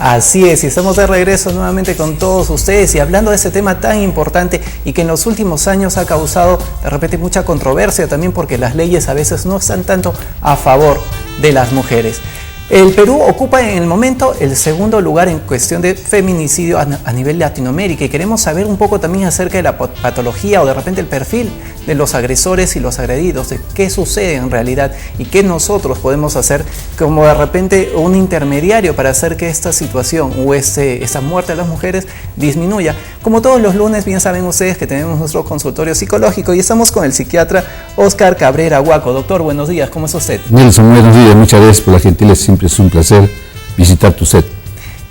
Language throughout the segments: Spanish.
Así es, y estamos de regreso nuevamente con todos ustedes y hablando de este tema tan importante y que en los últimos años ha causado de repente mucha controversia también porque las leyes a veces no están tanto a favor de las mujeres. El Perú ocupa en el momento el segundo lugar en cuestión de feminicidio a nivel Latinoamérica y queremos saber un poco también acerca de la patología o de repente el perfil de los agresores y los agredidos, de qué sucede en realidad y qué nosotros podemos hacer como de repente un intermediario para hacer que esta situación o esta muerte de las mujeres disminuya. Como todos los lunes, bien saben ustedes que tenemos nuestro consultorio psicológico y estamos con el psiquiatra Oscar Cabrera Huaco. Doctor, buenos días, ¿cómo es usted? Nelson, buenos días, muchas gracias por la gentileza, siempre es un placer visitar tu set.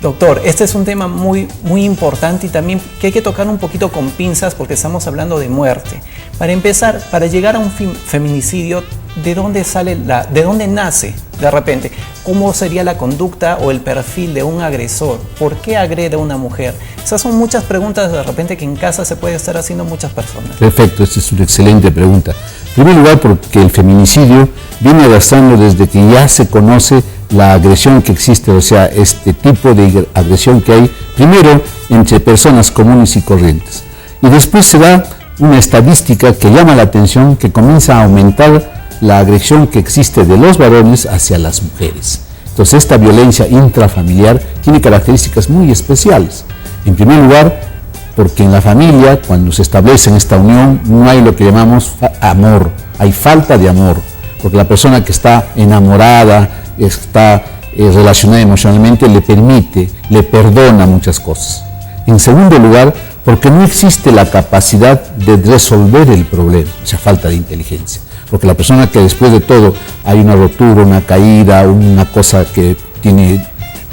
Doctor, este es un tema muy importante y también que hay que tocar un poquito con pinzas porque estamos hablando de muerte. Para empezar, para llegar a un feminicidio, ¿de dónde nace de repente? ¿Cómo sería la conducta o el perfil de un agresor? ¿Por qué agrede a una mujer? Esas son muchas preguntas de repente que en casa se puede estar haciendo muchas personas. Perfecto, esta es una excelente pregunta. En primer lugar, porque el feminicidio viene arrastrando desde que ya se conoce la agresión que existe, o sea, este tipo de agresión que hay, primero entre personas comunes y corrientes. Y después se da una estadística que llama la atención, que comienza a aumentar la agresión que existe de los varones hacia las mujeres. Entonces, esta violencia intrafamiliar tiene características muy especiales. En primer lugar, porque en la familia, cuando se establece en esta unión, no hay lo que llamamos amor, hay falta de amor, porque la persona que está enamorada, está relacionada emocionalmente, le perdona muchas cosas. En segundo lugar, porque no existe la capacidad de resolver el problema, o sea, falta de inteligencia. Porque la persona que después de todo hay una rotura, una caída, una cosa que tiene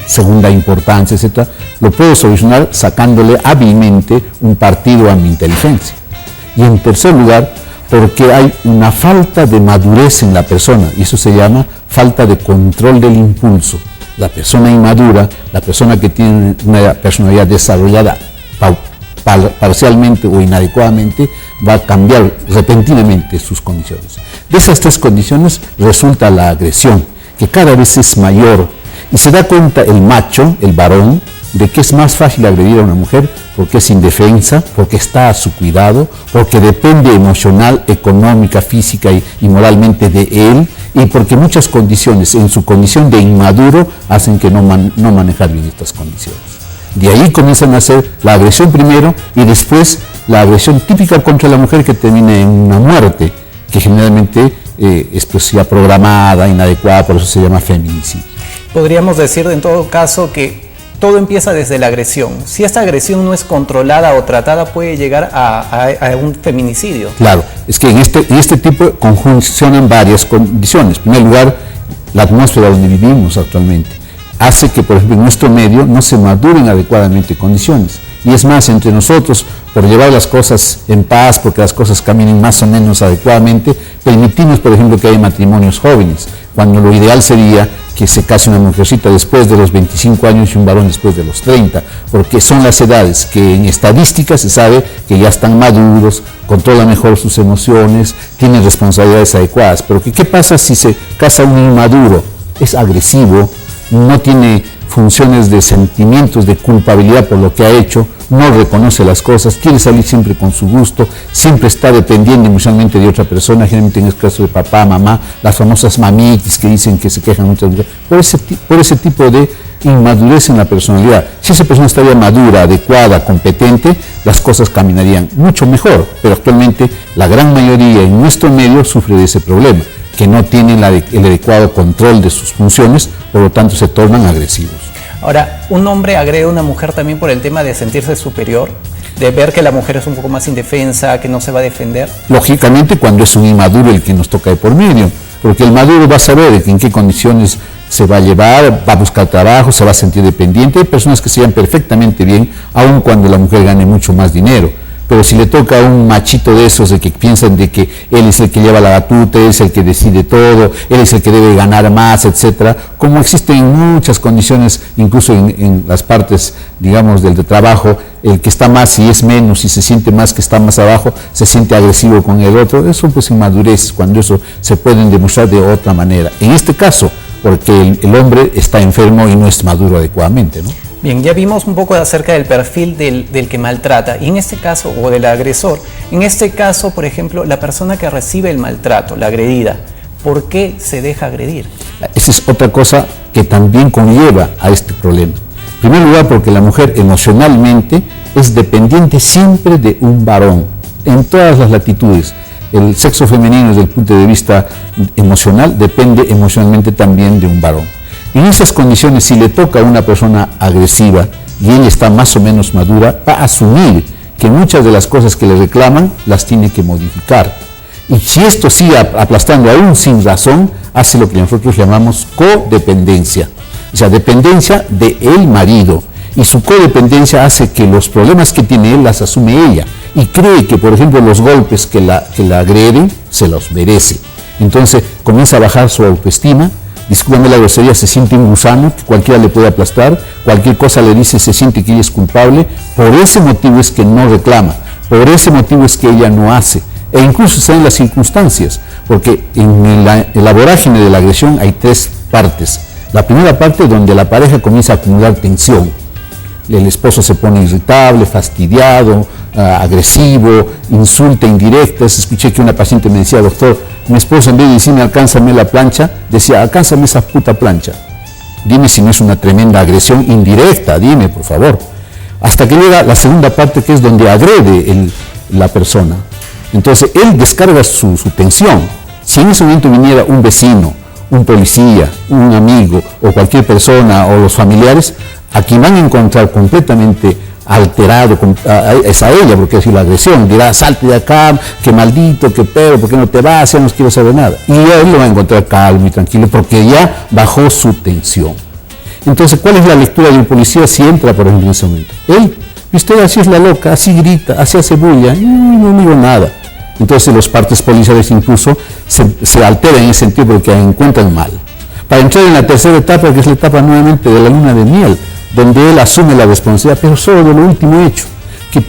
segunda importancia, etc., lo puedo solucionar sacándole hábilmente un partido a mi inteligencia. Y en tercer lugar, porque hay una falta de madurez en la persona, y eso se llama falta de control del impulso. La persona inmadura, la persona que tiene una personalidad desarrollada parcialmente o inadecuadamente, va a cambiar repentinamente sus condiciones. De esas tres condiciones resulta la agresión, que cada vez es mayor, y se da cuenta el macho, el varón, de que es más fácil agredir a una mujer porque es indefensa, porque está a su cuidado, porque depende emocional, económica, física y moralmente de él, y porque muchas condiciones, en su condición de inmaduro, hacen que no manejar bien estas condiciones. De ahí comienzan a hacer la agresión primero y después la agresión típica contra la mujer que termina en una muerte, que generalmente es pues ya programada, inadecuada, por eso se llama feminicidio. Podríamos decir en todo caso que todo empieza desde la agresión. Si esta agresión no es controlada o tratada, puede llegar a un feminicidio. Claro, es que en este tipo conjuncionan varias condiciones. En primer lugar, la atmósfera donde vivimos actualmente hace que, por ejemplo, en nuestro medio no se maduren adecuadamente condiciones. Y es más, entre nosotros, por llevar las cosas en paz, porque las cosas caminen más o menos adecuadamente, permitimos, por ejemplo, que haya matrimonios jóvenes, cuando lo ideal sería que se case una mujercita después de los 25 años y un varón después de los 30, porque son las edades que en estadística se sabe que ya están maduros, controlan mejor sus emociones, tienen responsabilidades adecuadas. Pero ¿qué pasa si se casa un inmaduro? Es agresivo, no tiene funciones de sentimientos de culpabilidad por lo que ha hecho, no reconoce las cosas, quiere salir siempre con su gusto, siempre está dependiendo emocionalmente de otra persona, generalmente en el caso de papá, mamá, las famosas mamitis que dicen que se quejan muchas veces, por ese tipo de inmadurez en la personalidad. Si esa persona estaría madura, adecuada, competente, las cosas caminarían mucho mejor, pero actualmente la gran mayoría en nuestro medio sufre de ese problema, que no tienen el adecuado control de sus funciones, por lo tanto se tornan agresivos. Ahora, un hombre agrede a una mujer también por el tema de sentirse superior, de ver que la mujer es un poco más indefensa, que no se va a defender. Lógicamente, cuando es un inmaduro el que nos toca de por medio, porque el maduro va a saber en qué condiciones se va a llevar, va a buscar trabajo, se va a sentir dependiente. Hay personas que se llevan perfectamente bien, aun cuando la mujer gane mucho más dinero. Pero si le toca a un machito de esos de que piensan de que él es el que lleva la batuta, él es el que decide todo, él es el que debe ganar más, etcétera, como existen muchas condiciones, incluso en las partes, digamos, del trabajo, el que está más y es menos y se siente más que está más abajo, se siente agresivo con el otro. Eso pues inmadurez, cuando eso se pueden demostrar de otra manera. En este caso, porque el hombre está enfermo y no es maduro adecuadamente, ¿no? Bien, ya vimos un poco acerca del perfil del que maltrata, y en este caso, o del agresor. En este caso, por ejemplo, la persona que recibe el maltrato, la agredida, ¿por qué se deja agredir? Esa es otra cosa que también conlleva a este problema. En primer lugar, porque la mujer emocionalmente es dependiente siempre de un varón, en todas las latitudes. El sexo femenino, desde el punto de vista emocional, depende emocionalmente también de un varón. En esas condiciones, si le toca a una persona agresiva y ella está más o menos madura, va a asumir que muchas de las cosas que le reclaman las tiene que modificar. Y si esto sigue aplastando aún sin razón, hace lo que nosotros llamamos codependencia. O sea, dependencia del marido. Y su codependencia hace que los problemas que tiene él las asume ella. Y cree que, por ejemplo, los golpes que la agreden se los merece. Entonces comienza a bajar su autoestima. Discúlpame la grosería, se siente un gusano que cualquiera le puede aplastar, cualquier cosa le dice, se siente que ella es culpable. Por ese motivo es que no reclama, por ese motivo es que ella no hace. E incluso está en las circunstancias, porque en la vorágine de la agresión hay tres partes. La primera parte, donde la pareja comienza a acumular tensión. El esposo se pone irritable, fastidiado, agresivo, insulta indirectas. Escuché que una paciente me decía, doctor, mi esposo en vez de decirme alcánzame la plancha, decía alcánzame esa puta plancha. Dime si no es una tremenda agresión indirecta, dime por favor. Hasta que llega la segunda parte, que es donde agrede la persona. Entonces él descarga su tensión. Si en ese momento viniera un vecino, un policía, un amigo o cualquier persona o los familiares, a quien van a encontrar completamente alterado, es a ella, porque es la agresión, dirá, salte de acá, qué maldito, qué pedo, ¿por qué no te vas? Ya no quiero saber nada. Y a él lo va a encontrar calmo y tranquilo, porque ya bajó su tensión. Entonces, ¿cuál es la lectura de un policía si entra, por ejemplo, en ese momento? Él, usted así es la loca, así grita, así hace bulla, no digo nada. Entonces los partes policiales incluso se alteran en ese sentido porque encuentran mal. Para entrar en la tercera etapa, que es la etapa nuevamente de la luna de miel, donde él asume la responsabilidad, pero solo de lo último hecho, que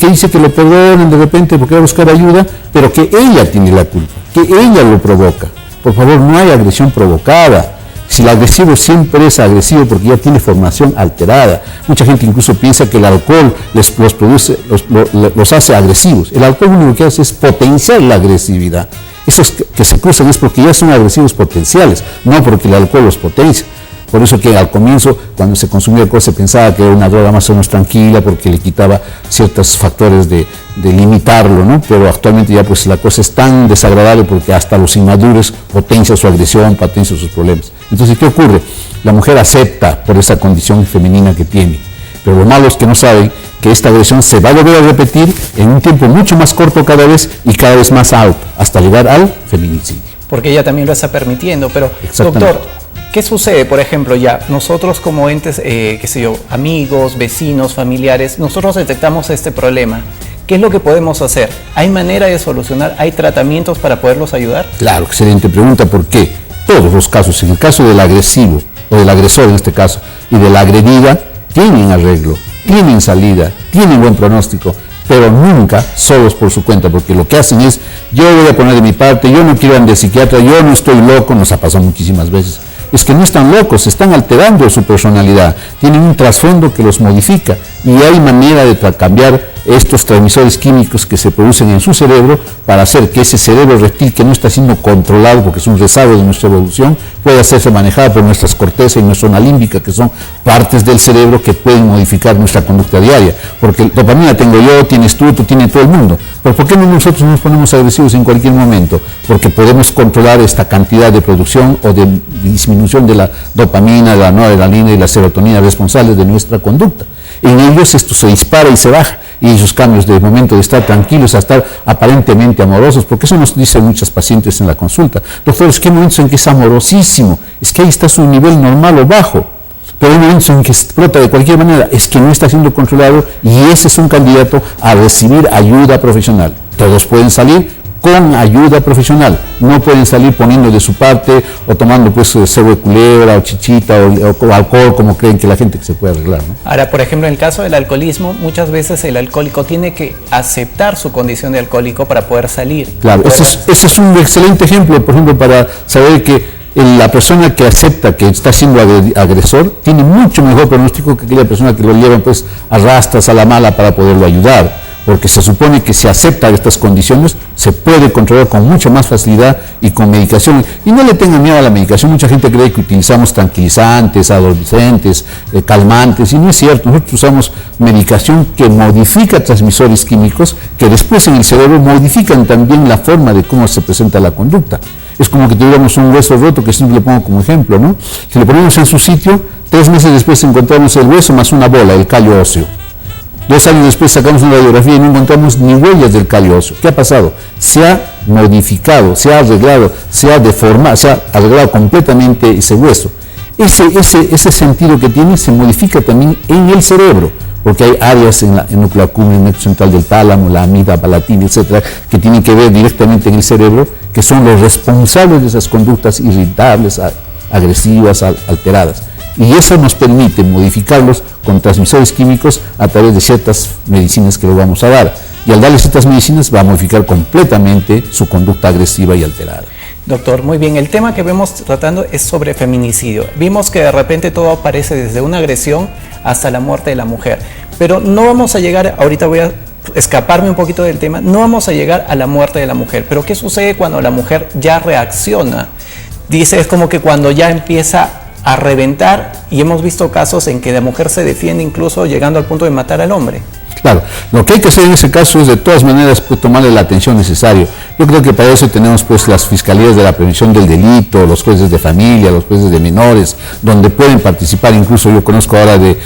dice que lo perdonen de repente porque va a buscar ayuda, pero que ella tiene la culpa, que ella lo provoca. Por favor, no hay agresión provocada. Si el agresivo siempre es agresivo porque ya tiene formación alterada. Mucha gente incluso piensa que el alcohol los hace agresivos. El alcohol lo único que hace es potenciar la agresividad. Esos que se cruzan es porque ya son agresivos potenciales, no porque el alcohol los potencia. Por eso que al comienzo, cuando se consumía alcohol, se pensaba que era una droga más o menos tranquila porque le quitaba ciertos factores de limitarlo, ¿no? Pero actualmente ya pues la cosa es tan desagradable porque hasta los inmaduros potencia su agresión, potencia sus problemas. Entonces, ¿qué ocurre? La mujer acepta por esa condición femenina que tiene. Pero lo malo es que no saben que esta agresión se va a volver a repetir en un tiempo mucho más corto cada vez y cada vez más alto, hasta llegar al feminicidio. Porque ella también lo está permitiendo, pero doctor, ¿qué sucede? Por ejemplo, ya nosotros como entes, qué sé yo, amigos, vecinos, familiares, nosotros detectamos este problema. ¿Qué es lo que podemos hacer? ¿Hay manera de solucionar? ¿Hay tratamientos para poderlos ayudar? Claro, excelente pregunta, porque todos los casos, en el caso del agresivo, o del agresor en este caso, y de la agredida, tienen arreglo, tienen salida, tienen buen pronóstico, pero nunca solos por su cuenta, porque lo que hacen es, yo voy a poner de mi parte, yo no quiero ir al psiquiatra, yo no estoy loco, nos ha pasado muchísimas veces. Es que no están locos, están alterando su personalidad, tienen un trasfondo que los modifica y hay manera de cambiar estos transmisores químicos que se producen en su cerebro para hacer que ese cerebro reptil que no está siendo controlado porque es un rezago de nuestra evolución pueda hacerse manejado por nuestras cortezas y nuestra zona límbica, que son partes del cerebro que pueden modificar nuestra conducta diaria, porque dopamina tengo yo, tienes tú tiene todo el mundo, pero ¿por qué no nosotros nos ponemos agresivos en cualquier momento? Porque podemos controlar esta cantidad de producción o de disminución de la dopamina, de la noradrenalina y la serotonina responsables de nuestra conducta. En ellos esto se dispara y se baja, y esos cambios de momento de estar tranquilos a estar aparentemente amorosos, porque eso nos dicen muchas pacientes en la consulta. Doctores, ¿qué momentos en que es amorosísimo? Es que ahí está su nivel normal o bajo. Pero hay momentos en que explota de cualquier manera, es que no está siendo controlado y ese es un candidato a recibir ayuda profesional. Todos pueden salir con ayuda profesional, no pueden salir poniendo de su parte o tomando pues cebo de culebra o chichita o alcohol como creen que la gente que se puede arreglar, ¿no? Ahora, por ejemplo, en el caso del alcoholismo, muchas veces el alcohólico tiene que aceptar su condición de alcohólico para poder salir. Claro, ese es un excelente ejemplo, por ejemplo, para saber que la persona que acepta que está siendo agresor tiene mucho mejor pronóstico que aquella persona que lo lleva pues a rastras, a la mala para poderlo ayudar, porque se supone que si acepta estas condiciones se puede controlar con mucha más facilidad y con medicación. Y no le tengan miedo a la medicación. Mucha gente cree que utilizamos tranquilizantes, adormecentes, calmantes, y no es cierto. Nosotros usamos medicación que modifica transmisores químicos que después en el cerebro modifican también la forma de cómo se presenta la conducta. Es como que tuviéramos un hueso roto, que siempre le pongo como ejemplo, ¿no? Si le ponemos en su sitio, 3 meses después encontramos el hueso más una bola, el callo óseo. 2 años después sacamos una radiografía y no encontramos ni huellas del callo óseo. ¿Qué ha pasado? Se ha modificado, se ha arreglado, se ha deformado, se ha arreglado completamente ese hueso. Ese sentido que tiene se modifica también en el cerebro, porque hay áreas en el núcleo accumbens, en el nexo central del tálamo, la amígdala palatina, etcétera, que tienen que ver directamente en el cerebro, que son los responsables de esas conductas irritables, agresivas, alteradas. Y eso nos permite modificarlos con transmisores químicos a través de ciertas medicinas que le vamos a dar. Y al darle ciertas medicinas va a modificar completamente su conducta agresiva y alterada. Doctor, muy bien. El tema que vemos tratando es sobre feminicidio. Vimos que de repente todo aparece desde una agresión hasta la muerte de la mujer. Pero no vamos a llegar, ahorita voy a escaparme un poquito del tema, no vamos a llegar a la muerte de la mujer. Pero ¿qué sucede cuando la mujer ya reacciona? Dice, es como que cuando ya empieza a reventar, y hemos visto casos en que la mujer se defiende incluso llegando al punto de matar al hombre. Claro, lo que hay que hacer en ese caso es de todas maneras pues, tomarle la atención necesaria. Yo creo que para eso tenemos pues las fiscalías de la prevención del delito, los jueces de familia, los jueces de menores, donde pueden participar. Incluso yo conozco ahora de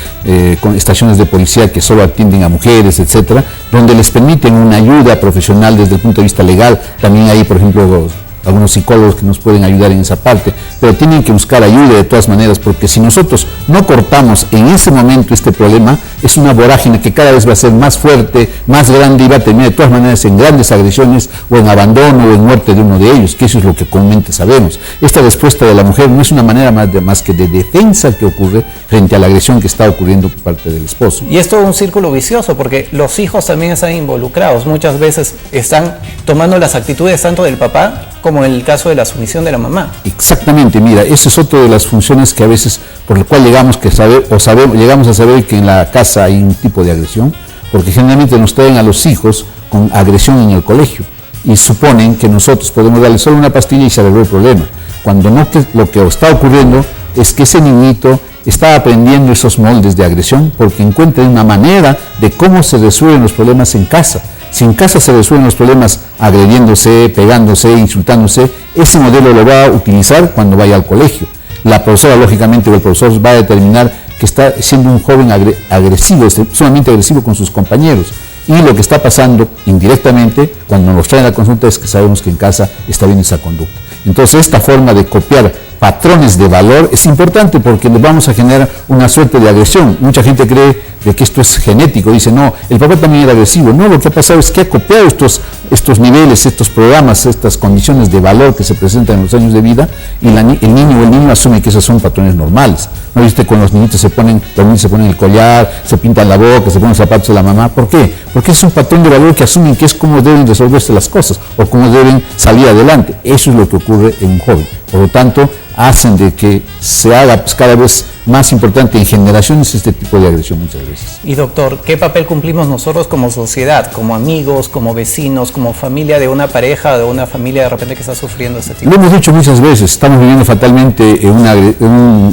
estaciones de policía que solo atienden a mujeres, etcétera, donde les permiten una ayuda profesional desde el punto de vista legal. También hay, por ejemplo, algunos psicólogos que nos pueden ayudar en esa parte, pero tienen que buscar ayuda de todas maneras, porque si nosotros no cortamos en ese momento este problema, es una vorágine que cada vez va a ser más fuerte, más grande, y va a terminar de todas maneras en grandes agresiones o en abandono o en muerte de uno de ellos, que eso es lo que comúnmente sabemos. Esta respuesta de la mujer no es una manera más que de defensa que ocurre frente a la agresión que está ocurriendo por parte del esposo. Y es todo un círculo vicioso, porque los hijos también están involucrados. Muchas veces están tomando las actitudes tanto del papá como en el caso de la sumisión de la mamá. Exactamente, mira, esa es otra de las funciones que a veces, por lo cual llegamos a saber que en la casa hay un tipo de agresión, porque generalmente nos traen a los hijos con agresión en el colegio y suponen que nosotros podemos darle solo una pastilla y se arregló el problema, cuando no, que lo que está ocurriendo es que ese niñito está aprendiendo esos moldes de agresión porque encuentra una manera de cómo se resuelven los problemas en casa. Si en casa se resuelven los problemas agrediéndose, pegándose, insultándose, ese modelo lo va a utilizar cuando vaya al colegio. La profesora, lógicamente, o el profesor va a determinar que está siendo un joven agresivo, sumamente agresivo con sus compañeros. Y lo que está pasando indirectamente cuando nos traen la consulta es que sabemos que en casa está bien esa conducta. Entonces, esta forma de copiar patrones de valor es importante porque les vamos a generar una suerte de agresión. Mucha gente cree de que esto es genético, dice no, el papá también era agresivo. No, lo que ha pasado es que ha copiado estos niveles, estos programas, estas condiciones de valor que se presentan en los años de vida, y el niño o el niño asume que esos son patrones normales. ¿No viste cuando los niñitos los niños se ponen el collar, se pintan la boca, se ponen los zapatos de la mamá? ¿Por qué? Porque es un patrón de valor que asumen que es cómo deben resolverse las cosas o cómo deben salir adelante. Eso es lo que ocurre en un joven. Por lo tanto, hacen de que se haga pues, cada vez más importante en generaciones este tipo de agresión muchas veces. Y doctor, ¿qué papel cumplimos nosotros como sociedad, como amigos, como vecinos, como familia de una pareja, de una familia de repente que está sufriendo este tipo? Lo hemos dicho muchas veces, estamos viviendo fatalmente en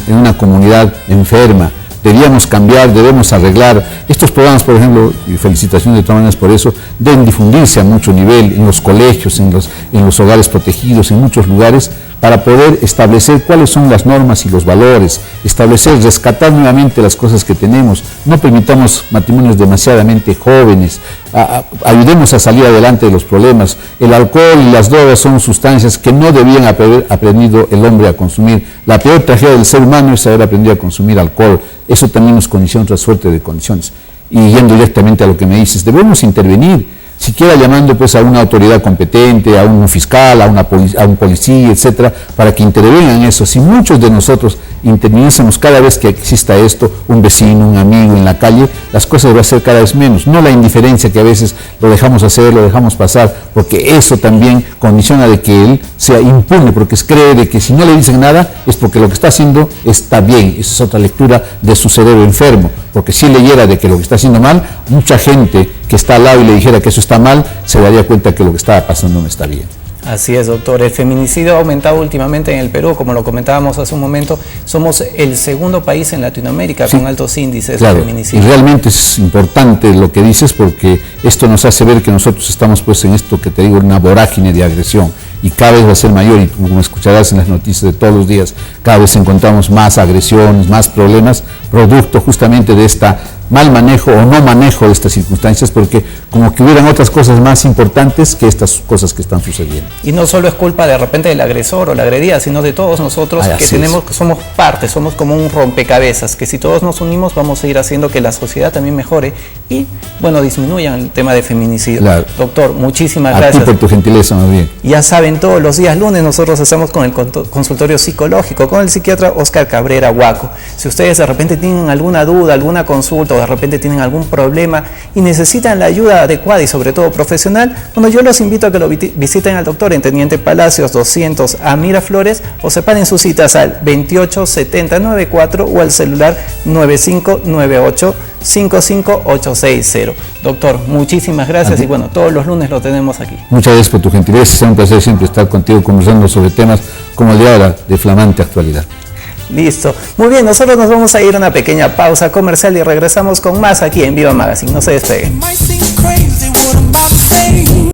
una comunidad enferma. Debíamos cambiar, debemos arreglar. Estos programas, por ejemplo, y felicitaciones de todas maneras por eso, deben difundirse a mucho nivel en los colegios, en los hogares protegidos, en muchos lugares, para poder establecer cuáles son las normas y los valores, rescatar nuevamente las cosas que tenemos. No permitamos matrimonios demasiadamente jóvenes, ayudemos a salir adelante de los problemas. El alcohol y las drogas son sustancias que no debían haber aprendido el hombre a consumir. La peor tragedia del ser humano es haber aprendido a consumir alcohol. Eso también nos condiciona otra suerte de condiciones. Y yendo directamente a lo que me dices, debemos intervenir. siquiera llamando pues a una autoridad competente, a un fiscal, a un policía, etcétera, para que intervengan en eso. Si muchos de nosotros interviniésemos cada vez que exista esto, un vecino, un amigo en la calle, las cosas van a ser cada vez menos. No la indiferencia que a veces lo dejamos hacer, lo dejamos pasar, porque eso también condiciona de que él sea impune, porque cree de que si no le dicen nada es porque lo que está haciendo está bien. Esa es otra lectura de su cerebro enfermo, porque si él leyera de que lo que está haciendo mal, mucha gente que está al lado y le dijera que eso está mal, se daría cuenta que lo que estaba pasando no está bien. Así es, doctor. El feminicidio ha aumentado últimamente en el Perú, como lo comentábamos hace un momento. Somos el segundo país en Latinoamérica con altos índices de feminicidio. Y realmente es importante lo que dices, porque esto nos hace ver que nosotros estamos pues en esto que te digo, una vorágine de agresión, y cada vez va a ser mayor, y como escucharás en las noticias de todos los días, cada vez encontramos más agresiones, más problemas, producto justamente de esta mal manejo o no manejo de estas circunstancias, porque como que hubieran otras cosas más importantes que estas cosas que están sucediendo. Y no solo es culpa de repente del agresor o la agredida, sino de todos nosotros que somos parte, somos como un rompecabezas, que si todos nos unimos vamos a ir haciendo que la sociedad también mejore y, bueno, disminuyan el tema de feminicidio. Claro. Doctor, muchísimas gracias. A ti por tu gentileza, más bien. Ya saben, todos los días lunes nosotros estamos con el consultorio psicológico, con el psiquiatra Oscar Cabrera Huaco. Si ustedes de repente tienen alguna duda, alguna consulta, o de repente tienen algún problema y necesitan la ayuda adecuada y sobre todo profesional, bueno, yo los invito a que lo visiten al doctor en Teniente Palacios 200 a Miraflores, o separen sus citas al 287094 o al celular 9598-55860. Doctor, muchísimas gracias y bueno, todos los lunes lo tenemos aquí. Muchas gracias por tu gentileza, es un placer siempre estar contigo conversando sobre temas como el de ahora, de flamante actualidad. Listo. Muy bien, nosotros nos vamos a ir a una pequeña pausa comercial y regresamos con más aquí en Viva Magazine. No se despeguen.